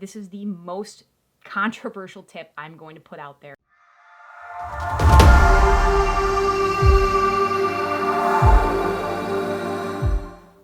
this is the most controversial tip I'm going to put out there.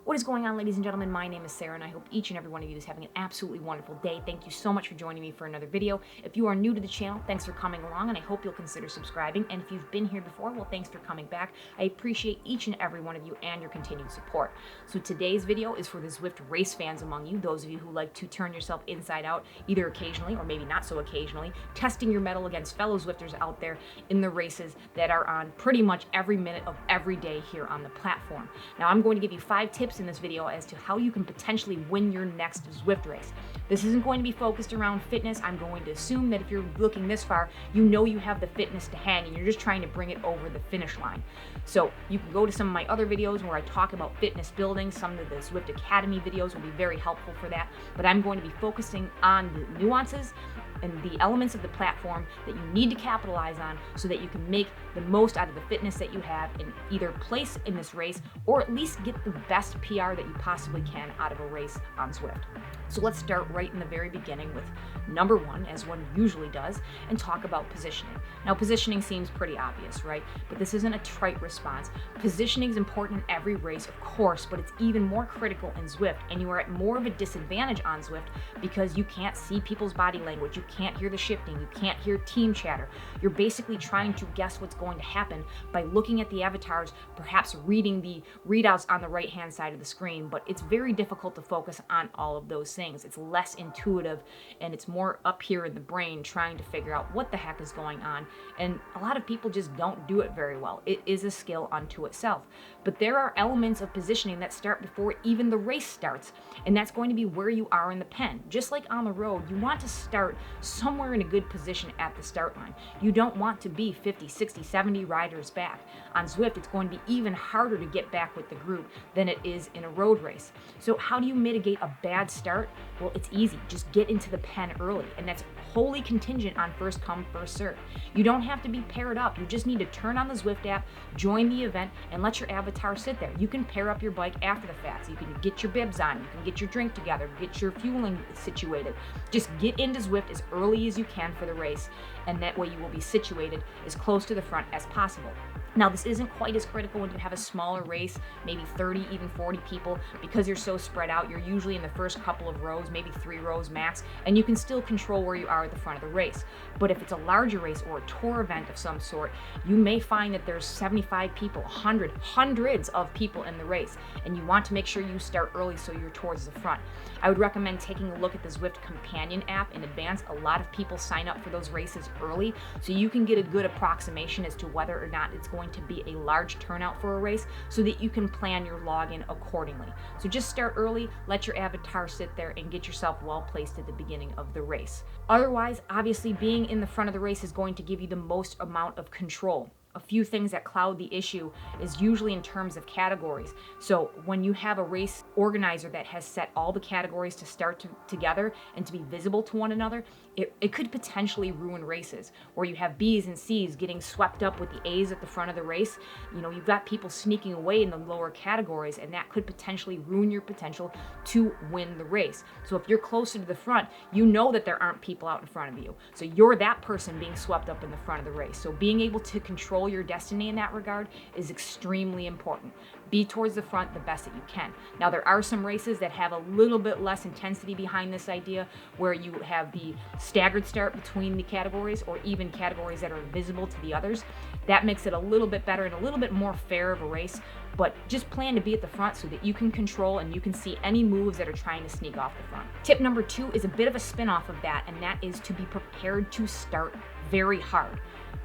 What is going on, ladies and gentlemen? My name is Sarah, and I hope each and every one of you is having an absolutely wonderful day. Thank you so much for joining me for another video. If you are new to the channel, thanks for coming along, and I hope you'll consider subscribing. And if you've been here before, well, thanks for coming back. I appreciate each and every one of you and your continued support. So today's video is for the Zwift race fans among you, those of you who like to turn yourself inside out, either occasionally or maybe not so occasionally, testing your mettle against fellow Zwifters out there in the races that are on pretty much every minute of every day here on the platform. Now, I'm going to give you 5 tips in this video as to how you can potentially win your next Zwift race. This isn't going to be focused around fitness. I'm going to assume that if you're looking this far, you know you have the fitness to hang and you're just trying to bring it over the finish line. So you can go to some of my other videos where I talk about fitness building. Some of the Zwift Academy videos will be very helpful for that, but I'm going to be focusing on the nuances and the elements of the platform that you need to capitalize on so that you can make the most out of the fitness that you have and either place in this race or at least get the best PR that you possibly can out of a race on Zwift. So let's start right in the very beginning with number 1, as one usually does, and talk about positioning. Now, positioning seems pretty obvious, right? But this isn't a trite response. Positioning is important in every race, of course, but it's even more critical in Zwift, and you are at more of a disadvantage on Zwift because you can't see people's body language, you can't hear the shifting, you can't hear team chatter. You're basically trying to guess what's going to happen by looking at the avatars, perhaps reading the readouts on the right-hand side of the screen, but it's very difficult to focus on all of those things. It's less intuitive and it's more up here in the brain trying to figure out what the heck is going on, and a lot of people just don't do it very well. It is a skill unto itself, but there are elements of positioning that start before even the race starts, and that's going to be where you are in the pen. Just like on the road, you want to start somewhere in a good position at the start line. You don't want to be 50, 60, 70 riders back. On Zwift, it's going to be even harder to get back with the group than it is in a road race. So how do you mitigate a bad start? Well, it's easy. Just get into the pen early, and that's wholly contingent on first come, first serve. You don't have to be paired up. You just need to turn on the Zwift app, join the event, and let your avatar sit there. You can pair up your bike after the fact. So you can get your bibs on, you can get your drink together, get your fueling situated. Just get into Zwift as early as you can for the race, and that way you will be situated as close to the front as possible. Now, this isn't quite as critical when you have a smaller race, maybe 30, even 40 people, because you're so spread out. You're usually in the first couple of rows, maybe 3 rows max, and you can still control where you are at the front of the race. But if it's a larger race or a tour event of some sort, you may find that there's 75 people, 100, hundreds of people in the race, and you want to make sure you start early so you're towards the front. I would recommend taking a look at the Zwift Companion app in advance. A lot of people sign up for those races early, so you can get a good approximation as to whether or not it's going to be a large turnout for a race so that you can plan your login accordingly. So just start early, let your avatar sit there, and get yourself well placed at the beginning of the race. Otherwise, obviously, being in the front of the race is going to give you the most amount of control. A few things that cloud the issue is usually in terms of categories. So when you have a race organizer that has set all the categories to start together and to be visible to one another, it could potentially ruin races where you have B's and C's getting swept up with the A's at the front of the race. You know, you've got people sneaking away in the lower categories, and that could potentially ruin your potential to win the race. So if you're closer to the front, you know that there aren't people out in front of you. So you're that person being swept up in the front of the race. So being able to control your destiny in that regard is extremely important. Be towards the front the best that you can. Now, there are some races that have a little bit less intensity behind this idea, where you have the staggered start between the categories, or even categories that are visible to the others. That makes it a little bit better and a little bit more fair of a race, but just plan to be at the front so that you can control and you can see any moves that are trying to sneak off the front. Tip number 2 is a bit of a spin-off of that, and that is to be prepared to start very hard.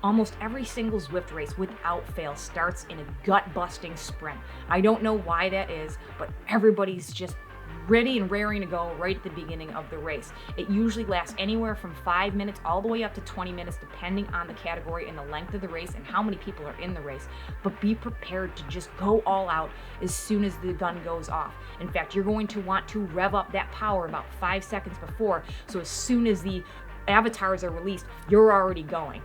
Almost every single Zwift race, without fail, starts in a gut-busting sprint. I don't know why that is, but everybody's just ready and raring to go right at the beginning of the race. It usually lasts anywhere from 5 minutes all the way up to 20 minutes, depending on the category and the length of the race and how many people are in the race. But be prepared to just go all out as soon as the gun goes off. In fact, you're going to want to rev up that power about 5 seconds before, so as soon as the avatars are released, you're already going.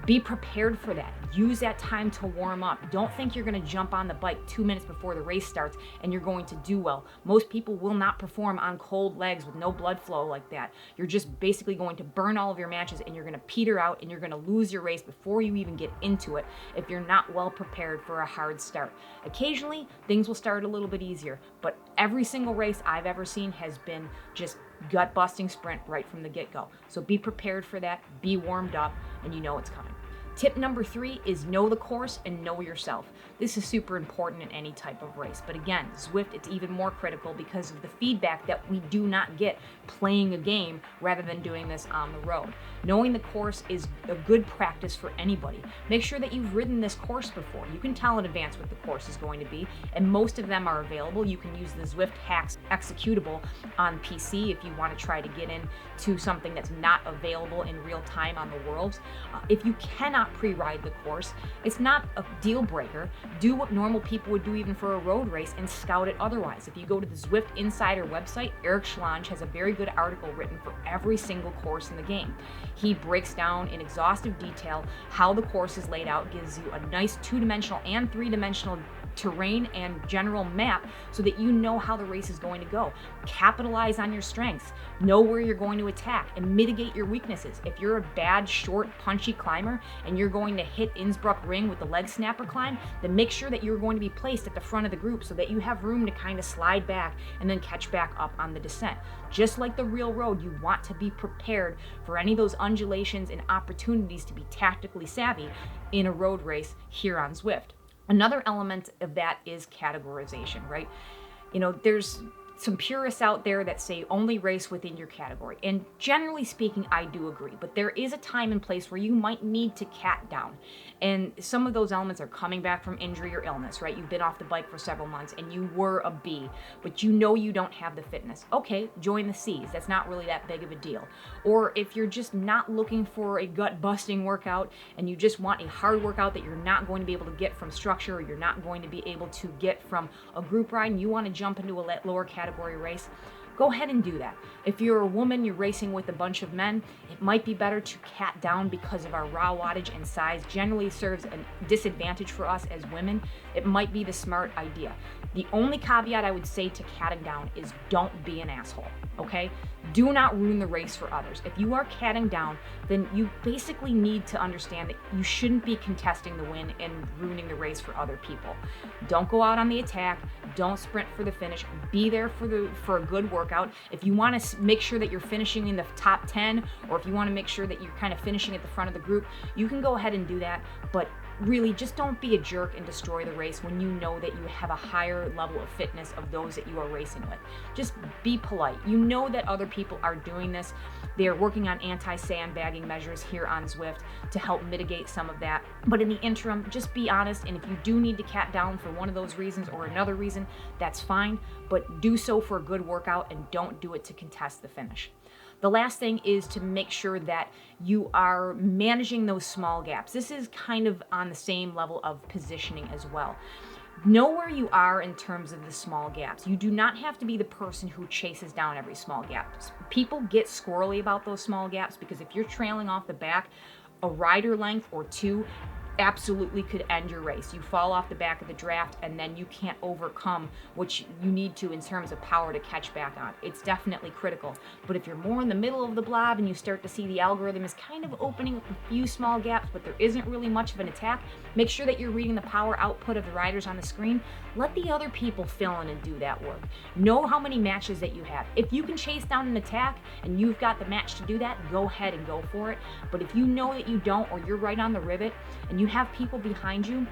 Be prepared for that. Use that time to warm up. Don't think you're going to jump on the bike 2 minutes before the race starts and you're going to do well. Most people will not perform on cold legs with no blood flow like that. You're just basically going to burn all of your matches and you're going to peter out and you're going to lose your race before you even get into it if you're not well prepared for a hard start. Occasionally, things will start a little bit easier, but every single race I've ever seen has been just gut-busting sprint right from the get-go. So be prepared for that, be warmed up, and you know it's coming. Tip number 3 is know the course and know yourself. This is super important in any type of race, but again, Zwift, it's even more critical because of the feedback that we do not get playing a game rather than doing this on the road. Knowing the course is a good practice for anybody. Make sure that you've ridden this course before. You can tell in advance what the course is going to be, and most of them are available. You can use the Zwift Hacks executable on PC if you want to try to get into something that's not available in real time on the Worlds. If you cannot pre-ride the course, it's not a deal breaker. Do what normal people would do even for a road race and scout it otherwise. If you go to the Zwift Insider website, Eric Schlange has a very good article written for every single course in the game. He breaks down in exhaustive detail how the course is laid out, gives you a nice 2-dimensional and 3-dimensional terrain and general map so that you know how the race is going to go. Capitalize on your strengths, know where you're going to attack, and mitigate your weaknesses. If you're a bad, short, punchy climber and you're going to hit Innsbruck Ring with the leg snapper climb, then make sure that you're going to be placed at the front of the group so that you have room to kind of slide back and then catch back up on the descent. Just like the real road, you want to be prepared for any of those undulations and opportunities to be tactically savvy in a road race here on Zwift. Another element of that is categorization, right? You know, there's some purists out there that say only race within your category. And generally speaking, I do agree, but there is a time and place where you might need to cat down. And some of those elements are coming back from injury or illness, right? You've been off the bike for several months and you were a B, but you know you don't have the fitness. Okay, join the Cs. That's not really that big of a deal. Or if you're just not looking for a gut-busting workout and you just want a hard workout that you're not going to be able to get from structure or you're not going to be able to get from a group ride and you want to jump into a lower category race, go ahead and do that. If you're a woman, you're racing with a bunch of men, it might be better to cat down because of our raw wattage and size generally serves a disadvantage for us as women. It might be the smart idea. The only caveat I would say to catting down is don't be an asshole, okay? Do not ruin the race for others. If you are catting down, then you basically need to understand that you shouldn't be contesting the win and ruining the race for other people. Don't go out on the attack. Don't sprint for the finish. Be there for a good workout. If you want to make sure that you're finishing in the top 10, or if you want to make sure that you're kind of finishing at the front of the group, you can go ahead and do that, but really just don't be a jerk and destroy the race when you know that you have a higher level of fitness of those that you are racing with. Just be polite. You know that other people are doing this. They are working on anti-sandbagging measures here on Zwift to help mitigate some of that. But in the interim, just be honest, and if you do need to cat down for one of those reasons or another reason, that's fine, but do so for a good workout and don't do it to contest the finish. The last thing is to make sure that you are managing those small gaps. This is kind of on the same level of positioning as well. Know where you are in terms of the small gaps. You do not have to be the person who chases down every small gap. People get squirrely about those small gaps because if you're trailing off the back, a rider length or two absolutely could end your race. You fall off the back of the draft and then you can't overcome what you need to in terms of power to catch back on. It's definitely critical. But if you're more in the middle of the blob and you start to see the algorithm is kind of opening up a few small gaps, but there isn't really much of an attack, make sure that you're reading the power output of the riders on the screen. Let the other people fill in and do that work. Know how many matches that you have. If you can chase down an attack and you've got the match to do that, go ahead and go for it. But if you know that you don't, or you're right on the rivet and you have people behind you,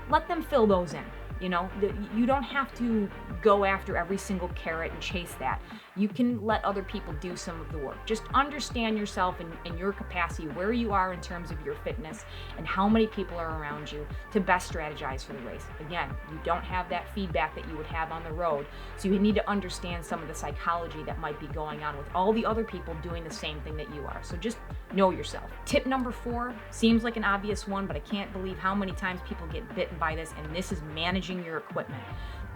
let them fill those in. You know, you don't have to go after every single carrot and chase that. You can let other people do some of the work. Just understand yourself and your capacity, where you are in terms of your fitness and how many people are around you to best strategize for the race. Again, you don't have that feedback that you would have on the road, so you need to understand some of the psychology that might be going on with all the other people doing the same thing that you are. So just know yourself. Tip number 4 seems like an obvious one, but I can't believe how many times people get bitten by this, and this is managing your equipment.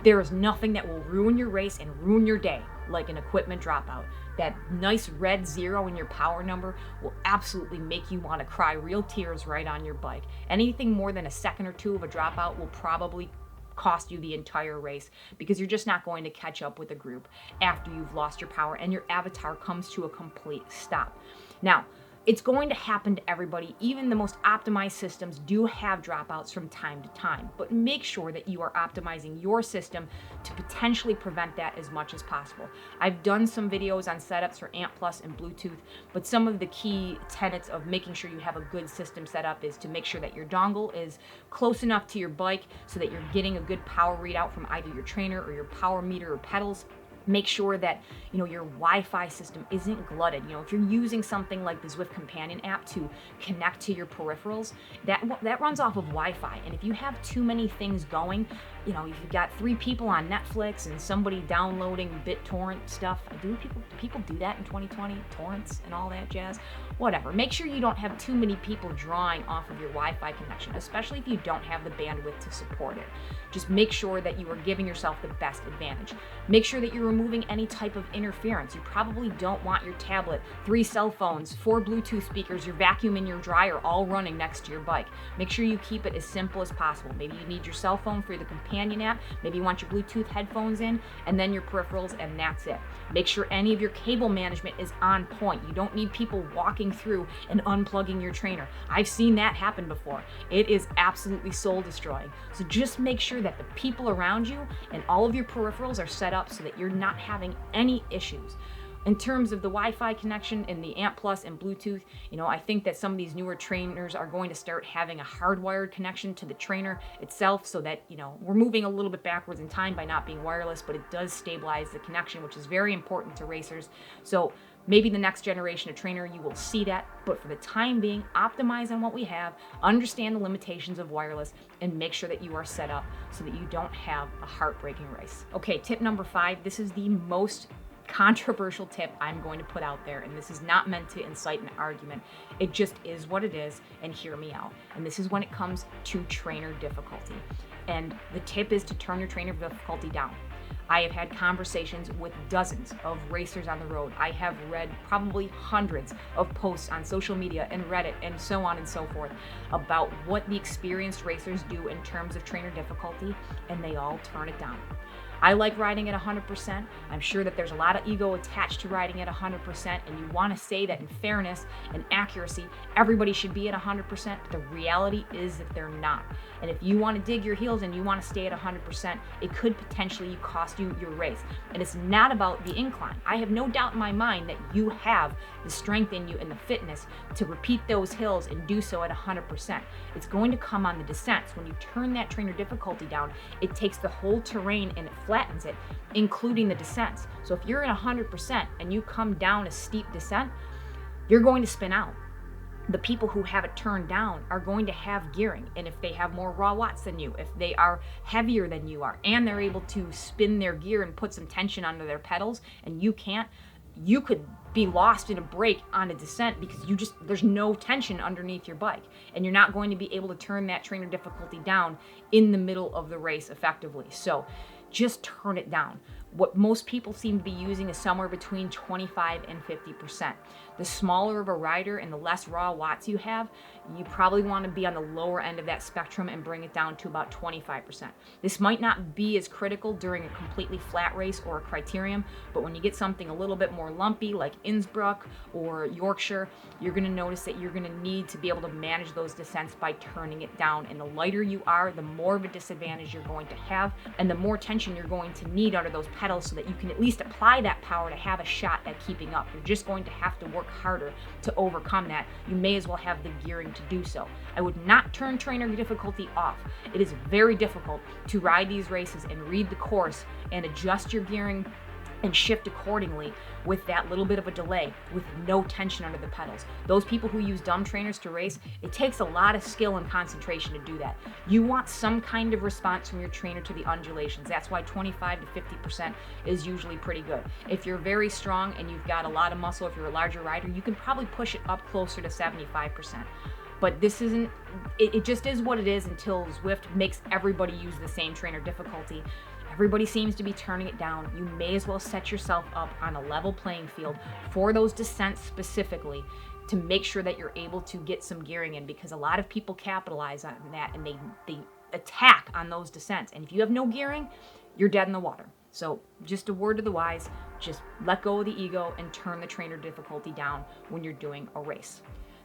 There is nothing that will ruin your race and ruin your day like an equipment dropout. That nice red 0 in your power number will absolutely make you want to cry real tears right on your bike. Anything more than a second or two of a dropout will probably cost you the entire race, because you're just not going to catch up with the group after you've lost your power and your avatar comes to a complete stop. Now, it's going to happen to everybody. Even the most optimized systems do have dropouts from time to time, but make sure that you are optimizing your system to potentially prevent that as much as possible. I've done some videos on setups for Amp Plus and Bluetooth, but some of the key tenets of making sure you have a good system set up is to make sure that your dongle is close enough to your bike so that you're getting a good power readout from either your trainer or your power meter or pedals. Make sure that, your Wi-Fi system isn't glutted. If you're using something like the Zwift companion app to connect to your peripherals, that runs off of Wi-Fi. And if you have too many things going, if you've got 3 people on Netflix and somebody downloading BitTorrent stuff, do people do that in 2020? Torrents and all that jazz? Whatever. Make sure you don't have too many people drawing off of your Wi-Fi connection, especially if you don't have the bandwidth to support it. Just make sure that you are giving yourself the best advantage. Make sure that you're removing any type of interference. You probably don't want your tablet, 3 cell phones, 4 Bluetooth speakers, your vacuum and your dryer all running next to your bike. Make sure you keep it as simple as possible. Maybe you need your cell phone for the companion app. Maybe you want your Bluetooth headphones in, and then your peripherals, and that's it. Make sure any of your cable management is on point. You don't need people walking through and unplugging your trainer. I've seen that happen before. It is absolutely soul destroying. So just make sure that the people around you and all of your peripherals are set up so that you're not having any issues. In terms of the Wi-Fi connection in the Amp Plus and Bluetooth, I think that some of these newer trainers are going to start having a hardwired connection to the trainer itself, so that, we're moving a little bit backwards in time by not being wireless, but it does stabilize the connection, which is very important to racers. So maybe the next generation of trainer, you will see that, but for the time being, optimize on what we have, understand the limitations of wireless, and make sure that you are set up so that you don't have a heartbreaking race. Okay, tip number 5, this is the most controversial tip I'm going to put out there, and this is not meant to incite an argument. It just is what it is, and hear me out. And this is when it comes to trainer difficulty. And the tip is to turn your trainer difficulty down. I have had conversations with dozens of racers on the road. I have read probably hundreds of posts on social media and Reddit and so on and so forth about what the experienced racers do in terms of trainer difficulty, and they all turn it down. I like riding at 100%. I'm sure that there's a lot of ego attached to riding at 100%, and you want to say that in fairness and accuracy, everybody should be at 100%, but the reality is that they're not. And if you want to dig your heels and you want to stay at 100%, it could potentially cost you your race. And it's not about the incline. I have no doubt in my mind that you have the strength in you and the fitness to repeat those hills and do so at 100%. It's going to come on the descents. When you turn that trainer difficulty down, it takes the whole terrain and it flattens it, including the descents. So if you're at 100% and you come down a steep descent, you're going to spin out. The people who have it turned down are going to have gearing, and if they have more raw watts than you, if they are heavier than you are, and they're able to spin their gear and put some tension under their pedals, and you can't, you could be lost in a break on a descent because there's no tension underneath your bike, and you're not going to be able to turn that trainer difficulty down in the middle of the race effectively. So just turn it down. What most people seem to be using is somewhere between 25 and 50%. The smaller of a rider and the less raw watts you have, you probably want to be on the lower end of that spectrum and bring it down to about 25%. This might not be as critical during a completely flat race or a criterium, but when you get something a little bit more lumpy like Innsbruck or Yorkshire, you're going to notice that you're going to need to be able to manage those descents by turning it down. And the lighter you are, the more of a disadvantage you're going to have, and the more tension you're going to need under those pedals so that you can at least apply that power to have a shot at keeping up. You're just going to have to work harder to overcome that. You may as well have the gearing to do so. I would not turn trainer difficulty off. It is very difficult to ride these races and read the course and adjust your gearing and shift accordingly with that little bit of a delay, with no tension under the pedals. Those people who use dumb trainers to race, it takes a lot of skill and concentration to do that. You want some kind of response from your trainer to the undulations. That's why 25 to 50% is usually pretty good. If you're very strong and you've got a lot of muscle, if you're a larger rider, you can probably push it up closer to 75%. But this isn't, it just is what it is until Zwift makes everybody use the same trainer difficulty. Everybody seems to be turning it down. You may as well set yourself up on a level playing field for those descents specifically to make sure that you're able to get some gearing in, because a lot of people capitalize on that and they attack on those descents. And if you have no gearing, you're dead in the water. So just a word to the wise, just let go of the ego and turn the trainer difficulty down when you're doing a race.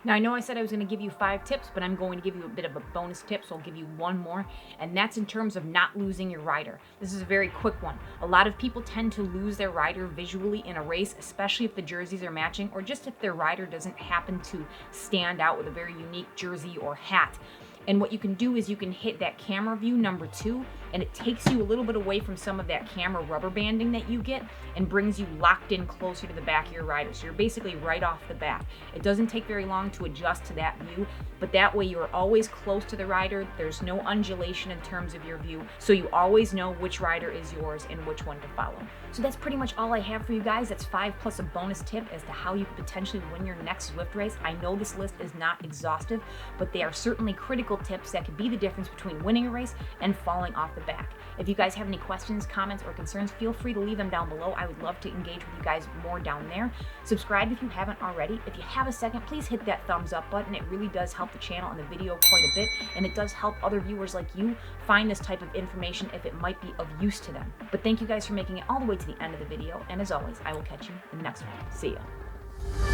Now, I know I said I was going to give you 5 tips, but I'm going to give you a bit of a bonus tip, so I'll give you one more, and that's in terms of not losing your rider. This is a very quick one. A lot of people tend to lose their rider visually in a race, especially if the jerseys are matching, or just if their rider doesn't happen to stand out with a very unique jersey or hat. And what you can do is you can hit that camera view number 2, and it takes you a little bit away from some of that camera rubber banding that you get and brings you locked in closer to the back of your rider. So you're basically right off the bat. It doesn't take very long to adjust to that view, but that way you're always close to the rider. There's no undulation in terms of your view, so you always know which rider is yours and which one to follow. So that's pretty much all I have for you guys. That's 5 plus a bonus tip as to how you could potentially win your next Zwift race. I know this list is not exhaustive, but they are certainly critical tips that could be the difference between winning a race and falling off the back. If you guys have any questions, comments, or concerns, feel free to leave them down below. I would love to engage with you guys more down there. Subscribe if you haven't already. If you have a second, please hit that thumbs up button. It really does help the channel and the video quite a bit, and it does help other viewers like you find this type of information if it might be of use to them. But thank you guys for making it all the way to the end of the video, and as always, I will catch you in the next one. See ya.